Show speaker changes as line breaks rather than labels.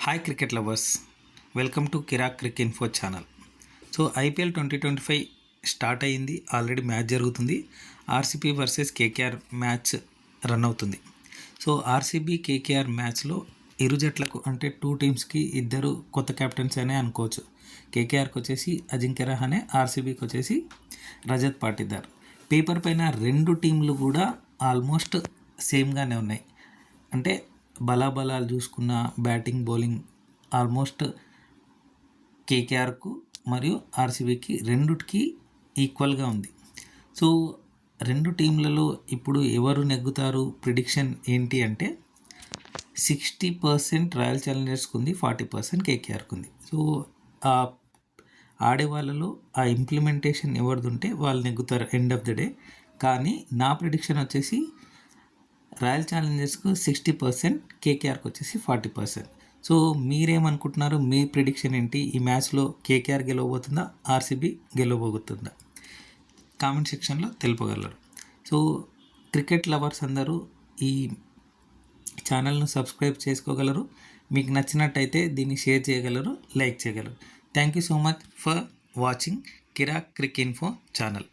Hi cricket lovers, welcome to Kirak crick info channel. So IPL 2025 start అయ్యింది. Already match జరుగుతుంది. RCB versus KKR match run అవుతుంది. So RCB KKR మ్యాచ్లో ఇరు జట్లకు అంటే two టీమ్స్కి ఇద్దరు కొత్త కెప్టెన్స్ అనే అనుకోవచ్చు. కేకేఆర్కి వచ్చేసి అజింక్య రహానే, ఆర్సీబీకి వచ్చేసి రజత్ పాటిదార్. పేపర్ పైన రెండు టీంలు కూడా ఆల్మోస్ట్ సేమ్గానే ఉన్నాయి. అంటే బలాబలాలు చూసుకున్న బ్యాటింగ్ బౌలింగ్ ఆల్మోస్ట్ కేకేఆర్కు మరియు ఆర్సీబీకి రెండుకి ఈక్వల్గా ఉంది. సో రెండు టీంలలో ఇప్పుడు ఎవరు నెగ్గుతారు ప్రిడిక్షన్ ఏంటి అంటే 60% రాయల్ ఛాలెంజర్స్కి ఉంది, 40% కేకేఆర్కి ఉంది. సో ఆ ఆడేవాళ్ళలో ఆ ఇంప్లిమెంటేషన్ ఎవరిది ఉంటే వాళ్ళు నెగ్గుతారు ఎండ్ ఆఫ్ ద డే. కానీ నా ప్రిడిక్షన్ వచ్చేసి రాయల్ ఛాలెంజర్స్కు 60%, కేకేఆర్కి వచ్చేసి 40%. సో మీరేమనుకుంటున్నారు? మీ ప్రిడిక్షన్ ఏంటి? ఈ మ్యాచ్లో కేకేఆర్ గెలవబోతుందా, ఆర్సీబీ గెలవబోతుందా? కామెంట్ సెక్షన్లో తెలుపగలరు. సో క్రికెట్ లవర్స్ అందరూ ఈ ఛానల్ను సబ్స్క్రైబ్ చేసుకోగలరు. మీకు నచ్చినట్టయితే దీన్ని షేర్ చేయగలరు, లైక్ చేయగలరు. Thank you so much for watching Kirak crick info channel.